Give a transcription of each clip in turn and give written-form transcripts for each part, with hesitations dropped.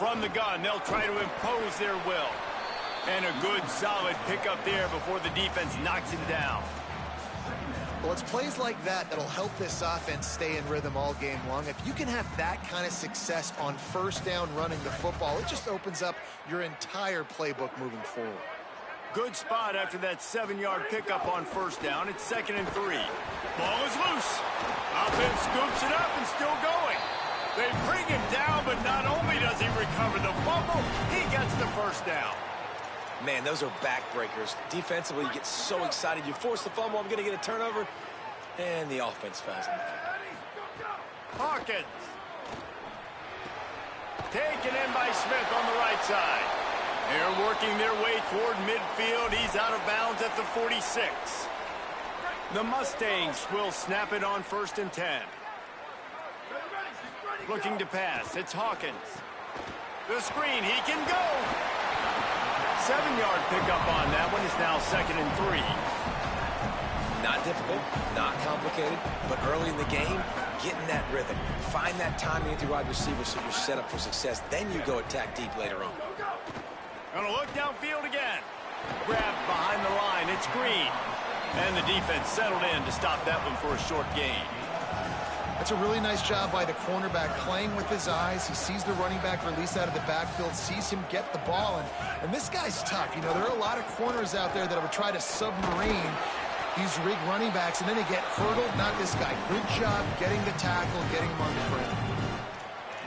From the gun, they'll try to impose their will. And a good, solid pickup there before the defense knocks him down. Well, it's plays like that that'll help this offense stay in rhythm all game long. If you can have that kind of success on first down running the football, it just opens up your entire playbook moving forward. Good spot after that 7-yard pickup on first down. It's 2nd and 3. Ball is loose. Offense scoops it up and still going. They bring him down, but not only does he recover the fumble, he gets the first down. Man, those are backbreakers. Defensively, you get so excited. You force the fumble, I'm going to get a turnover, and the offense fouls him. Hawkins. Taken in by Smith on the right side. They're working their way toward midfield. He's out of bounds at the 46. The Mustangs will snap it on 1st and 10. Looking to pass. It's Hawkins. The screen. He can go. 7-yard pickup on that one. Is now 2nd and 3. Not difficult, not complicated, but early in the game, getting that rhythm. Find that timing with your wide receiver so you're set up for success. Then you go attack deep later on. Gonna look downfield again. Grabbed behind the line. It's Green. And the defense settled in to stop that one for a short gain. That's a really nice job by the cornerback, playing with his eyes. He sees the running back release out of the backfield, sees him get the ball, and this guy's tough. You know, there are a lot of corners out there that would try to submarine these rig running backs, and then they get hurdled. Not this guy. Good job getting the tackle, getting him on the ground.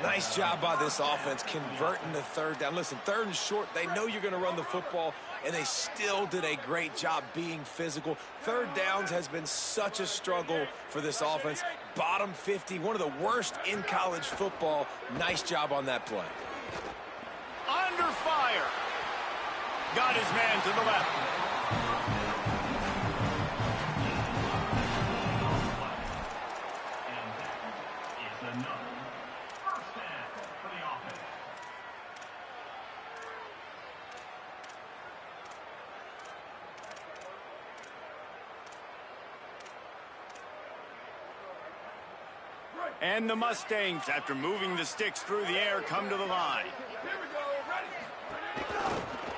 Nice job by this offense converting the 3rd down. Listen, 3rd and short, they know you're going to run the football, and they still did a great job being physical. 3rd downs has been such a struggle for this offense. Bottom 50, one of the worst in college football. Nice job on that play. Under fire. Got his man to the left. And the Mustangs, after moving the sticks through the air, come to the line.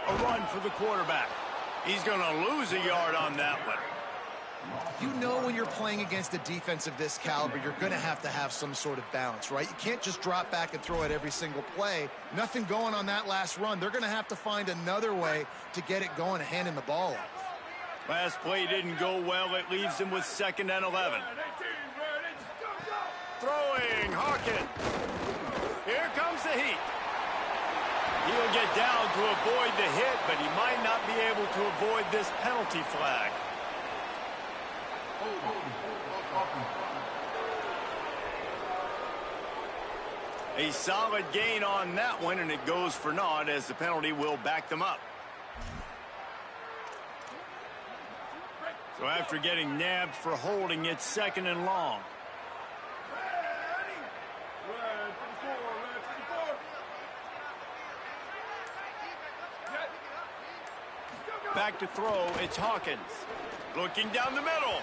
A run for the quarterback. He's going to lose a yard on that one. You know when you're playing against a defense of this caliber, you're going to have some sort of balance, right? You can't just drop back and throw it every single play. Nothing going on that last run. They're going to have to find another way to get it going, handing the ball off. Last play didn't go well. It leaves him with 2nd and 11. Throwing, Hawkins. Here comes the heat. He'll get down to avoid the hit, but he might not be able to avoid this penalty flag. A solid gain on that one, and it goes for naught as the penalty will back them up. So after getting nabbed for holding, it's 2nd and long. Back to throw, it's Hawkins. Looking down the middle.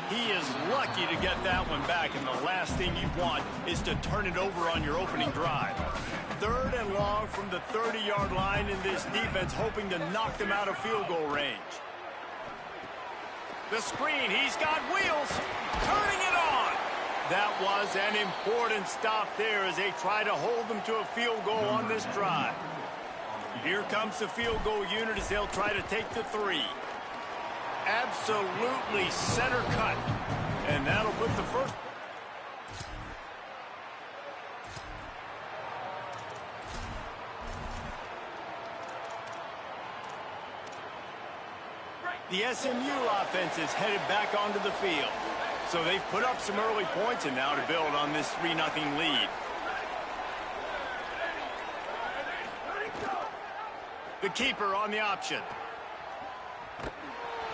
He is lucky to get that one back, and the last thing you want is to turn it over on your opening drive. 3rd and long from the 30-yard line, in this defense hoping to knock them out of field goal range. The screen, he's got wheels, turning it on. That was an important stop there as they try to hold them to a field goal on this drive. Here comes the field goal unit as they'll try to take the 3. Absolutely center cut. And that'll put the first. The SMU offense is headed back onto the field. So they've put up some early points and now to build on this 3-0 lead. The keeper on the option.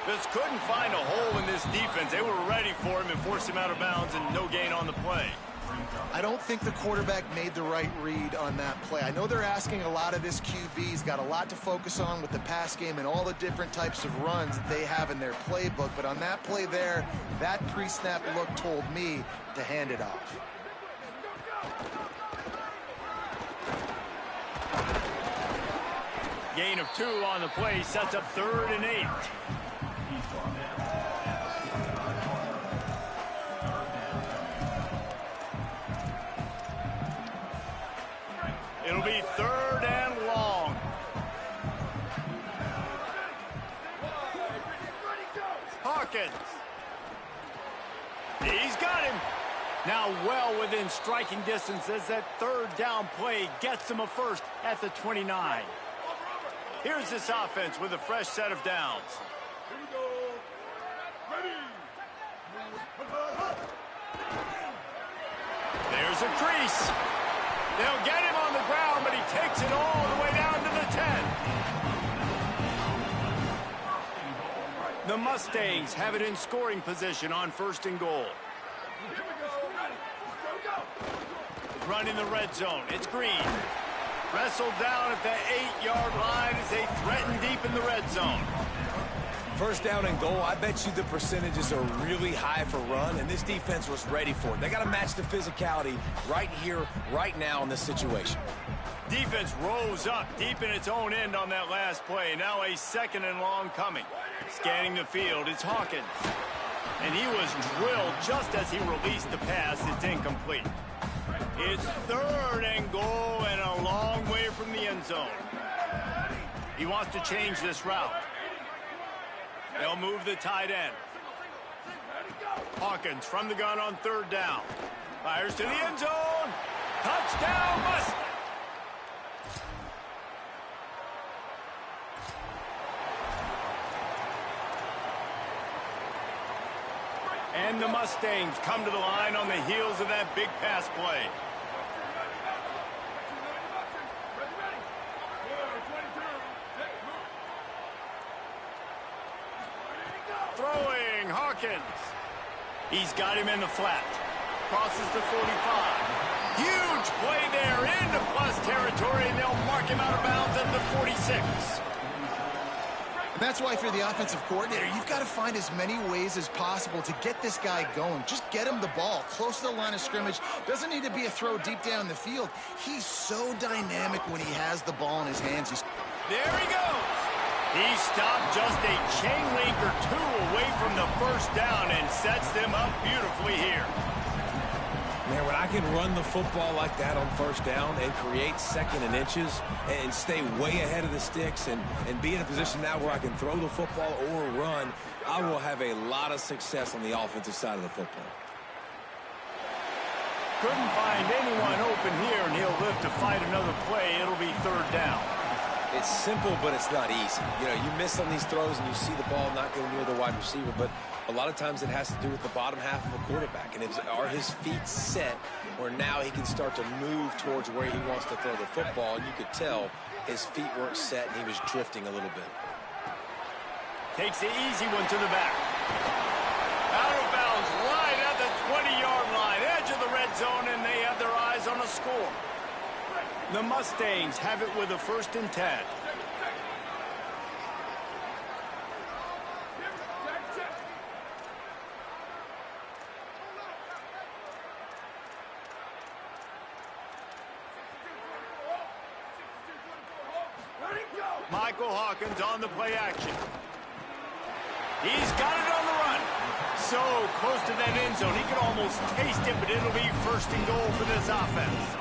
Just couldn't find a hole in this defense. They were ready for him and forced him out of bounds, and no gain on the play. I don't think the quarterback made the right read on that play. I know they're asking a lot of this QB. He's got a lot to focus on with the pass game and all the different types of runs that they have in their playbook. But on that play there, that pre-snap look told me to hand it off. Gain of 2 on the play sets up 3rd and 8. It'll be 3rd and long. Hawkins. He's got him. Now well within striking distance as that 3rd down play gets him a first at the 29. Here's this offense with a fresh set of downs. Here we go. Ready. There's a crease. They'll get him on the ground, but he takes it all the way down to the 10. The Mustangs have it in scoring position on 1st and goal. Here we go. Ready. Go. Run in the red zone. It's Green. Wrestled down at the 8-yard line as they threaten deep in the red zone. 1st down and goal, I bet you the percentages are really high for run, and this defense was ready for it. They got to match the physicality right here, right now in this situation. Defense rose up deep in its own end on that last play. Now a 2nd and long coming. Scanning the field, it's Hawkins. And he was drilled just as he released the pass. It's incomplete. It's 3rd and goal and a long way from the end zone. He wants to change this route. They'll move the tight end. Hawkins from the gun on 3rd down. Fires to the end zone. Touchdown, Mustangs. And the Mustangs come to the line on the heels of that big pass play. Throwing, Hawkins. He's got him in the flat. Crosses the 45. Huge play there into plus territory, and they'll mark him out of bounds at the 46. And that's why if you're the offensive coordinator, you've got to find as many ways as possible to get this guy going. Just get him the ball close to the line of scrimmage. Doesn't need to be a throw deep down the field. He's so dynamic when he has the ball in his hands. There he goes. He stopped just a chain link or 2 away from the 1st down and sets them up beautifully here. Man, when I can run the football like that on 1st down and create 2nd and inches and stay way ahead of the sticks and be in a position now where I can throw the football or run, I will have a lot of success on the offensive side of the football. Couldn't find anyone open here, and he'll live to fight another play. It'll be 3rd down. It's simple, but it's not easy. You know, you miss on these throws and you see the ball not go near the wide receiver, but a lot of times it has to do with the bottom half of a quarterback. And are his feet set where now he can start to move towards where he wants to throw the football? And you could tell his feet weren't set and he was drifting a little bit. Takes the easy one to the back. Out of bounds right at the 20-yard line, edge of the red zone, and they have their eyes on a score. The Mustangs have it with a 1st and 10. Michael Hawkins on the play action. He's got it on the run. So close to that end zone, he could almost taste it, but it'll be 1st and goal for this offense.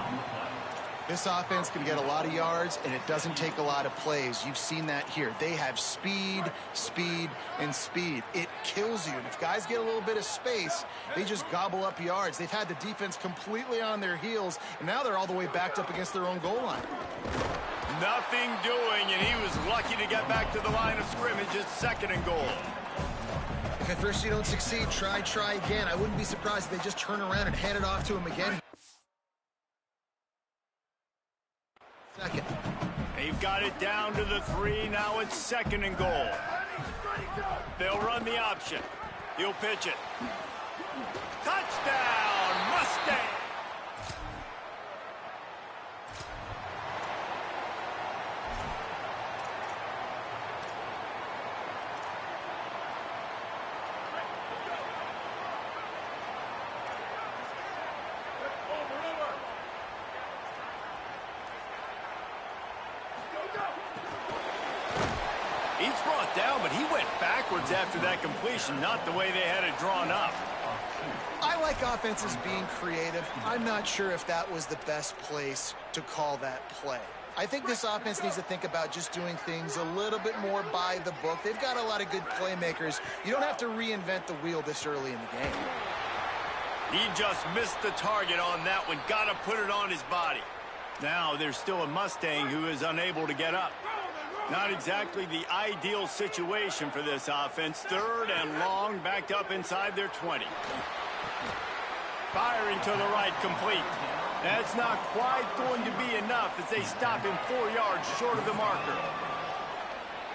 This offense can get a lot of yards, and it doesn't take a lot of plays. You've seen that here. They have speed, speed, and speed. It kills you. And if guys get a little bit of space, they just gobble up yards. They've had the defense completely on their heels, and now they're all the way backed up against their own goal line. Nothing doing, and he was lucky to get back to the line of scrimmage. It's 2nd and goal. If at first you don't succeed, try again. I wouldn't be surprised if they just turn around and hand it off to him again. 2nd. They've got it down to the 3. Now it's 2nd and goal. They'll run the option. He'll pitch it. Touchdown, Mustang! yards after that completion, not the way they had it drawn up. I like offenses being creative. I'm not sure if that was the best place to call that play. I think this offense needs to think about just doing things a little bit more by the book. They've got a lot of good playmakers. You don't have to reinvent the wheel this early in the game. He just missed the target on that one. Got to put it on his body. Now there's still a Mustang who is unable to get up. Not exactly the ideal situation for this offense. 3rd and long, backed up inside their 20. Firing to the right, complete. That's not quite going to be enough as they stop him 4 yards short of the marker.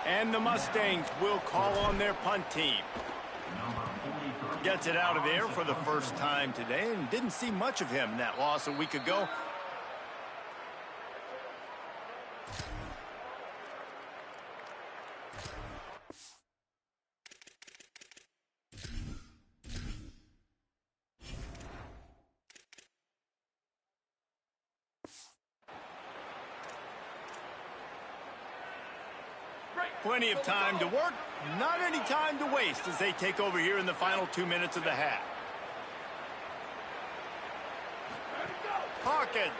And the Mustangs will call on their punt team. Gets it out of there for the first time today and didn't see much of him in that loss a week ago. Plenty of time to work, not any time to waste as they take over here in the final 2 minutes of the half. Hawkins,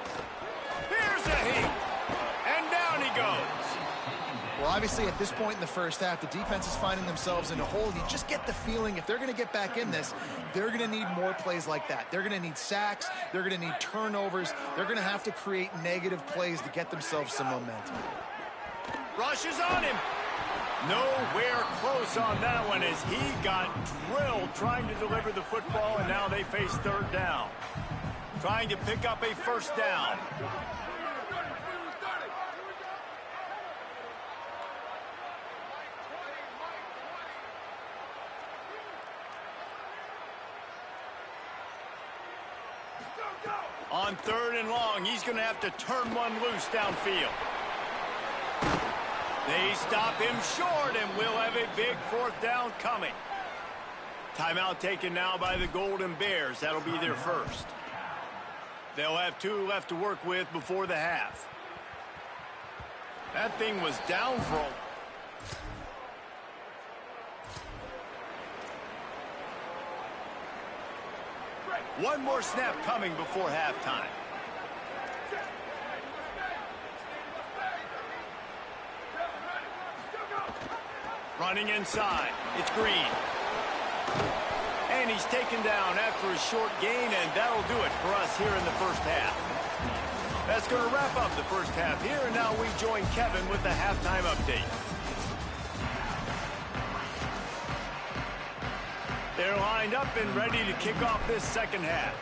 here's a heat, and down he goes. Well, obviously at this point in the first half, the defense is finding themselves in a hole. You just get the feeling if they're going to get back in this, they're going to need more plays like that. They're going to need sacks. They're going to need turnovers. They're going to have to create negative plays to get themselves some momentum. Rushes on him. Nowhere close on that one as he got drilled trying to deliver the football, and now they face 3rd down. Trying to pick up a first down. On 3rd and long, he's going to have to turn one loose downfield. They stop him short, and we'll have a big 4th down coming. Timeout taken now by the Golden Bears. That'll be their first. They'll have 2 left to work with before the half. That thing was down for one more snap coming before halftime. Running inside, it's Green. And he's taken down after a short gain, and that'll do it for us here in the first half. That's going to wrap up the first half here, and now we join Kevin with the halftime update. They're lined up and ready to kick off this second half.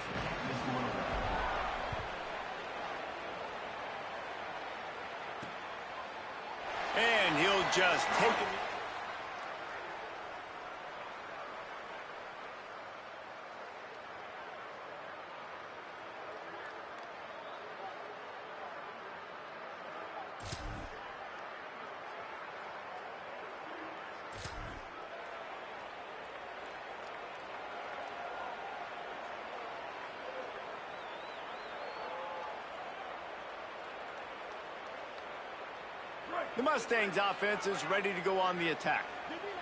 And he'll just take it. The Mustangs offense is ready to go on the attack.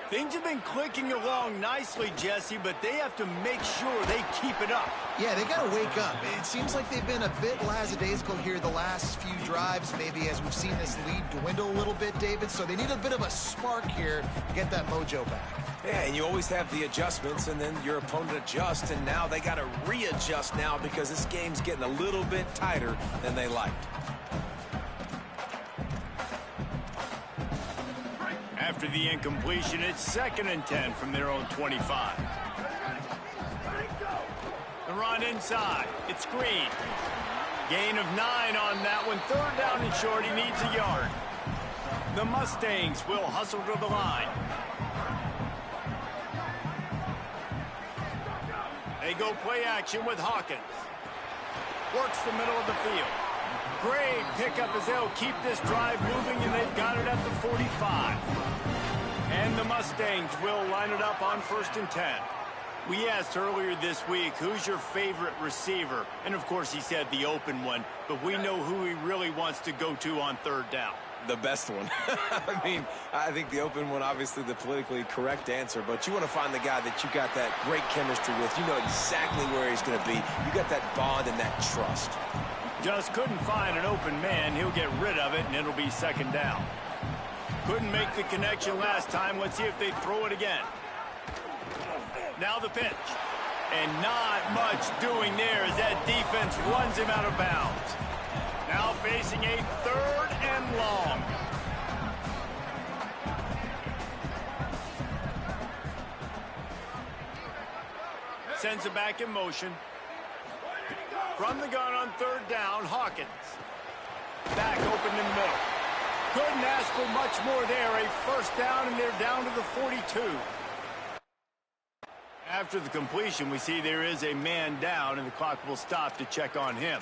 Things have been clicking along nicely, Jesse, but they have to make sure they keep it up. Yeah, they got to wake up. It seems like they've been a bit lackadaisical here the last few drives, maybe as we've seen this lead dwindle a little bit, David. So they need a bit of a spark here to get that mojo back. Yeah, and you always have the adjustments, and then your opponent adjusts, and now they got to readjust now because this game's getting a little bit tighter than they liked. After the incompletion, it's 2nd and 10 from their own 25. The run inside. It's Green. Gain of 9 on that one. 3rd down and short. He needs a yard. The Mustangs will hustle to the line. They go play action with Hawkins. Works the middle of the field. Great pickup as they'll keep this drive moving, and they've got it at the 45. And the Mustangs will line it up on 1st and 10. We asked earlier this week, who's your favorite receiver? And, of course, he said the open one, but we know who he really wants to go to on 3rd down. The best one. I mean, I think the open one, obviously the politically correct answer, but you want to find the guy that you got that great chemistry with. You know exactly where he's going to be. You got that bond and that trust. Just couldn't find an open man. He'll get rid of it, and it'll be second down. Couldn't make the connection last time. Let's see if they throw it again. Now the pitch. And not much doing there as that defense runs him out of bounds. Now facing a third and long. Sends it back in motion. From the gun on third down, Hawkins. Back open in the middle. Couldn't ask for much more there. A first down, and they're down to the 42. After the completion, we see there is a man down, and the clock will stop to check on him.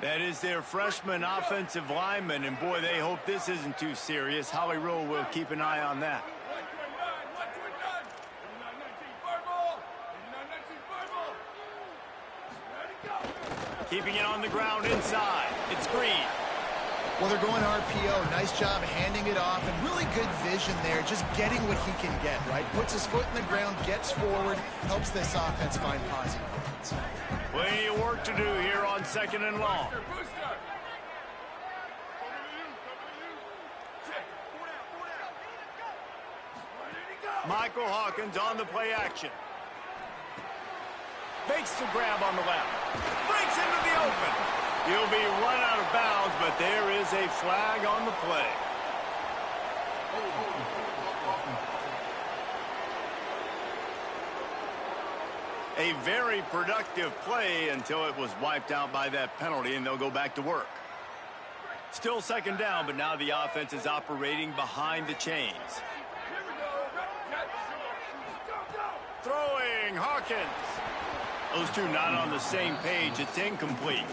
That is their freshman offensive lineman, and boy, they hope this isn't too serious. Howie Rowe will keep an eye on that. Keeping it on the ground inside. It's Green. Well, they're going RPO. Nice job handing it off, and really good vision there, just getting what he can get, right? Puts his foot in the ground, gets forward, helps this offense find positive points. Plenty of work to do here on second and long. Michael Hawkins on the play action. Makes the grab on the left. Breaks into the open. He'll be run out of bounds, but there is a flag on the play. A very productive play until it was wiped out by that penalty, and they'll go back to work. Still second down, but now the offense is operating behind the chains. Throwing, Hawkins. Those two not on the same page. It's incomplete.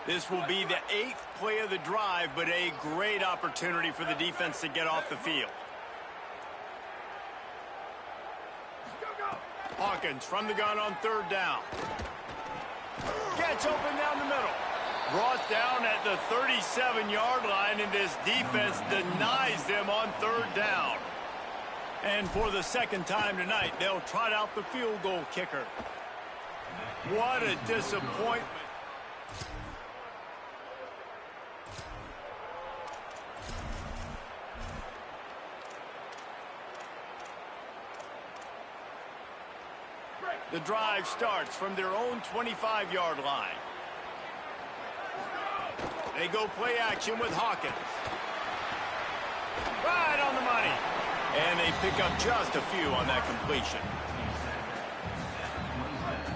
This will be the 8th play of the drive, but a great opportunity for the defense to get off the field. Hawkins from the gun on third down. Gets open down the middle. Brought down at the 37-yard line, and this defense denies them on third down. And for the second time tonight, they'll trot out the field goal kicker. What a disappointment. The drive starts from their own 25-yard line. They go play action with Hawkins. Right on the money. And they pick up just a few on that completion.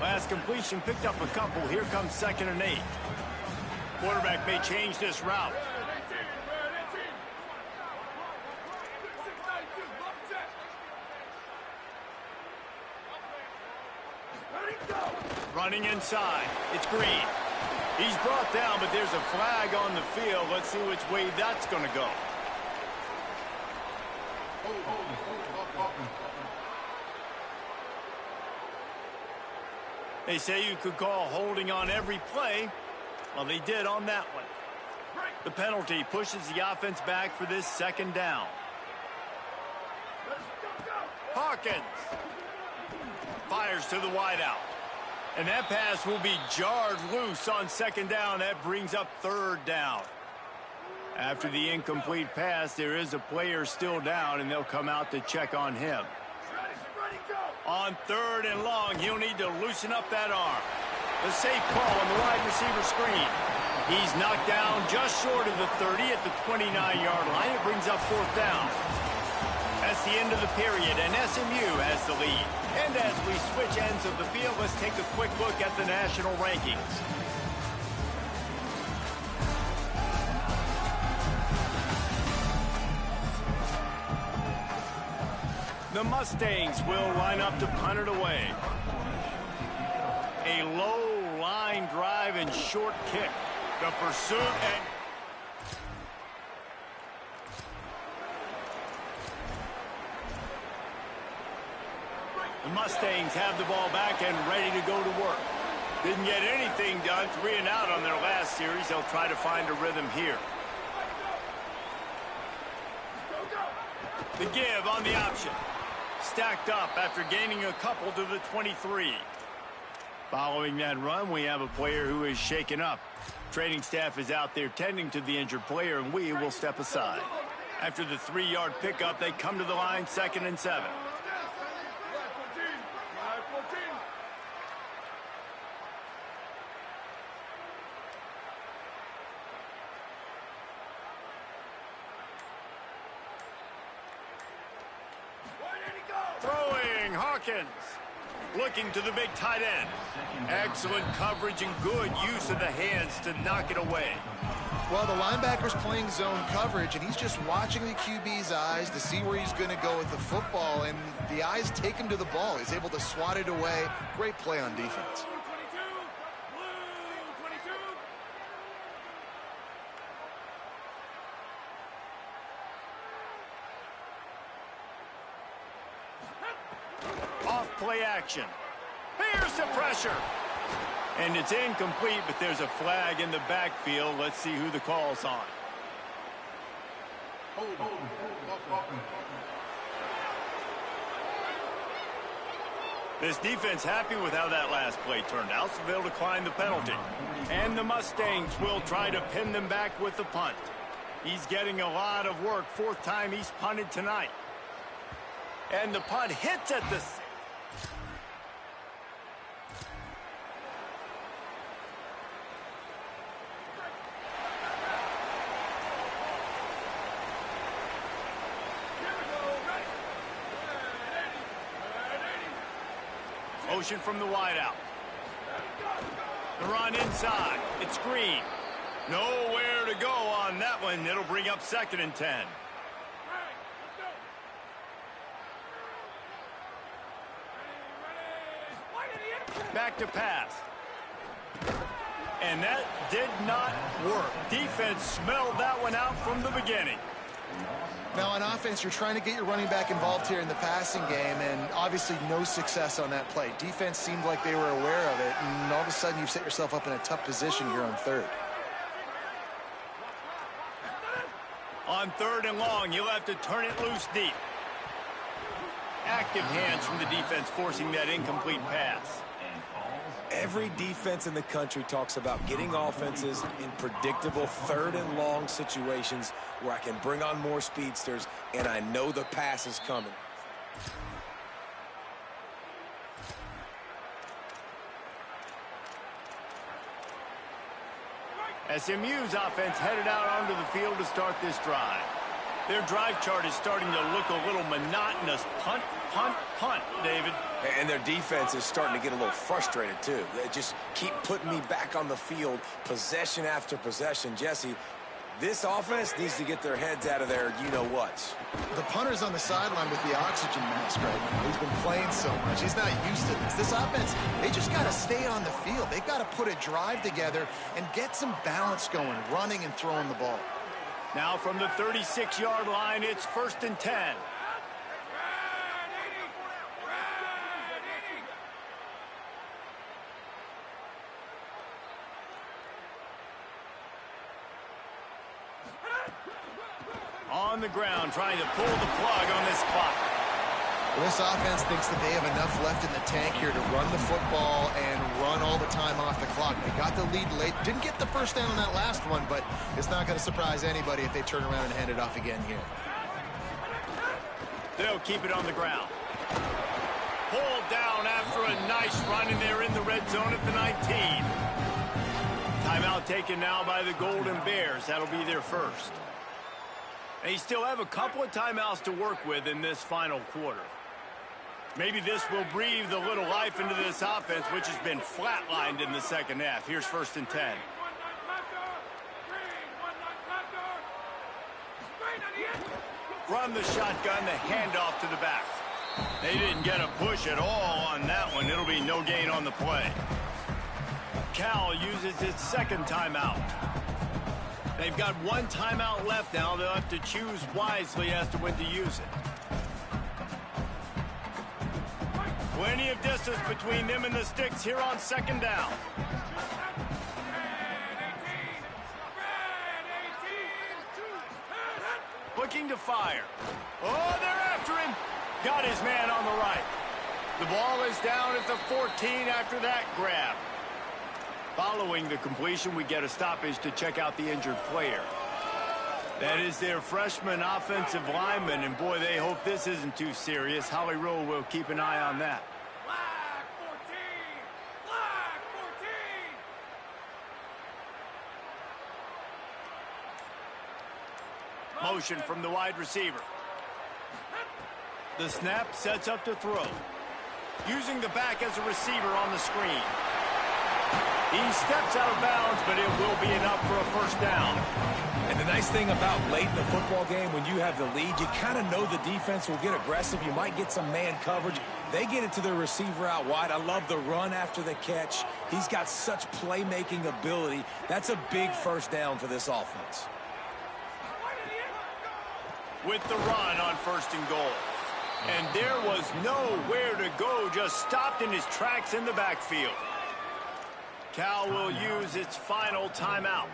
Last completion picked up a couple. Here comes 2nd and 8. Quarterback may change this route. Running inside. It's Green. He's brought down, but there's a flag on the field. Let's see which way that's going to go. They say you could call holding on every play. Well, they did on that one. The penalty pushes the offense back for this second down. Hawkins fires to the wideout. And that pass will be jarred loose on second down. That brings up third down. After the incomplete pass, there is a player still down, and they'll come out to check on him. On third and long, he'll need to loosen up that arm. The safe call on the wide receiver screen. He's knocked down just short of the 30 at the 29-yard line. It brings up fourth down. That's the end of the period, and SMU has the lead. And as we switch ends of the field, let's take a quick look at the national rankings. The Mustangs will line up to punt it away. A low line drive and short kick. The pursuit and... The Mustangs have the ball back and ready to go to work. Didn't get anything done, 3 and out on their last series. They'll try to find a rhythm here. The give on the option. Stacked up after gaining a couple to the 23. Following that run, we have a player who is shaken up. Training staff is out there tending to the injured player, and we will step aside. After the 3-yard pickup, they come to the line, 2nd and 7. Throwing, Hawkins. Looking to the big tight end. Excellent coverage and good use of the hands to knock it away. Well, the linebacker's playing zone coverage, and he's just watching the QB's eyes to see where he's going to go with the football, and the eyes take him to the ball. He's able to swat it away. Great play on defense. Play action. Here's the pressure. And it's incomplete, but there's a flag in the backfield. Let's see who the call's on. This defense happy with how that last play turned out, so they'll decline the penalty. And the Mustangs will try to pin them back with the punt. He's getting a lot of work. 4th time he's punted tonight. And the punt hits at the... Motion from the wideout. The run inside. It's Green. Nowhere to go on that one. It'll bring up 2nd and 10. Back to pass. And that did not work. Defense smelled that one out from the beginning. Now, on offense, you're trying to get your running back involved here in the passing game, and obviously no success on that play. Defense seemed like they were aware of it, and all of a sudden you've set yourself up in a tough position here on 3rd. On 3rd and long, you'll have to turn it loose deep. Active hands from the defense forcing that incomplete pass. Every defense in the country talks about getting offenses in predictable 3rd and long situations where I can bring on more speedsters and I know the pass is coming. SMU's offense headed out onto the field to start this drive. Their drive chart is starting to look a little monotonous. Punt, punt, punt, David. And their defense is starting to get a little frustrated, too. They just keep putting me back on the field, possession after possession. Jesse, this offense needs to get their heads out of their you-know-whats. The punter's on the sideline with the oxygen mask right now. He's been playing so much. He's not used to this. This offense, they just got to stay on the field. They've got to put a drive together and get some balance going, running and throwing the ball. Now from the 36-yard line, it's 1st and 10. On the ground, trying to pull the plug on this clock. Well, this offense thinks that they have enough left in the tank here to run the football and run all the time off the clock. They got the lead late. Didn't get the first down on that last one, but it's not going to surprise anybody if they turn around and hand it off again here. They'll keep it on the ground. Pulled down after a nice run, and they're in the red zone at the 19. Timeout taken now by the Golden Bears. That'll be their first. They still have a couple of timeouts to work with in this final quarter. Maybe this will breathe a little life into this offense, which has been flatlined in the second half. Here's 1st and 10. From the shotgun, the handoff to the back. They didn't get a push at all on that one. It'll be no gain on the play. Cal uses its 2nd timeout. They've got 1 timeout left now. They'll have to choose wisely as to when to use it. Plenty of distance between them and the sticks here on second down. Looking to fire. Oh, they're after him. Got his man on the right. The ball is down at the 14 after that grab. Following the completion, we get a stoppage to check out the injured player. That is their freshman offensive lineman, and boy, they hope this isn't too serious. Holly Rowe will keep an eye on that. Flag 14! Flag 14! Motion from the wide receiver. The snap sets up to throw. Using the back as a receiver on the screen. He steps out of bounds, but it will be enough for a first down. And the nice thing about late in the football game, when you have the lead, you kind of know the defense will get aggressive. You might get some man coverage. They get it to their receiver out wide. I love the run after the catch. He's got such playmaking ability. That's a big first down for this offense. With the run on first and goal. And there was nowhere to go, just stopped in his tracks in the backfield. Cal will use its final timeout.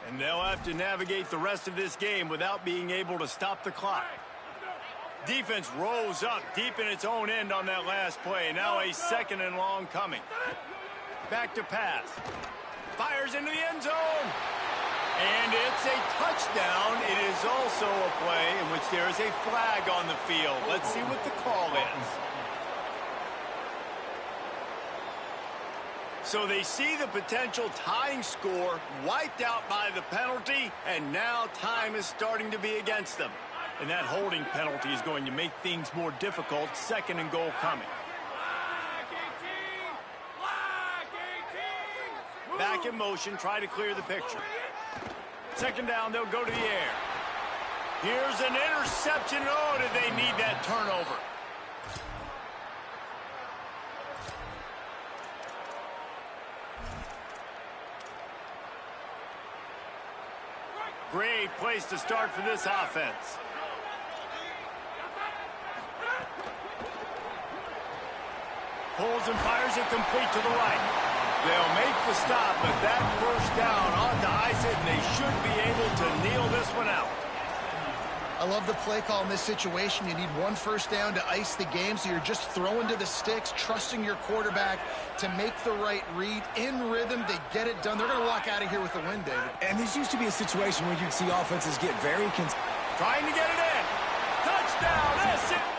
And they'll have to navigate the rest of this game without being able to stop the clock. Defense rose up deep in its own end on that last play. Now a second and long coming. Back to pass. Fires into the end zone. And it's a touchdown. It is also a play in which there is a flag on the field. Let's see what the call is. So they see the potential tying score wiped out by the penalty, and now time is starting to be against them. And that holding penalty is going to make things more difficult. Second and goal coming. Back in motion, try to clear the picture. Second down, they'll go to the air. Here's an interception. Oh, did they need that turnover? Great place to start for this offense. Pulls and fires it complete to the right. They'll make the stop, but that first down on to ice it, and they should be able to kneel this one out. I love the play call in this situation. You need one first down to ice the game, so you're just throwing to the sticks, trusting your quarterback to make the right read. In rhythm, they get it done. They're going to walk out of here with the win, David. And this used to be a situation where you'd see offenses get very trying to get it in. Touchdown, that's it.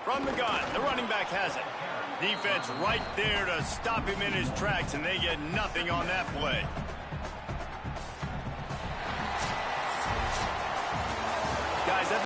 From the gun, the running back has it. Defense right there to stop him in his tracks, and they get nothing on that play.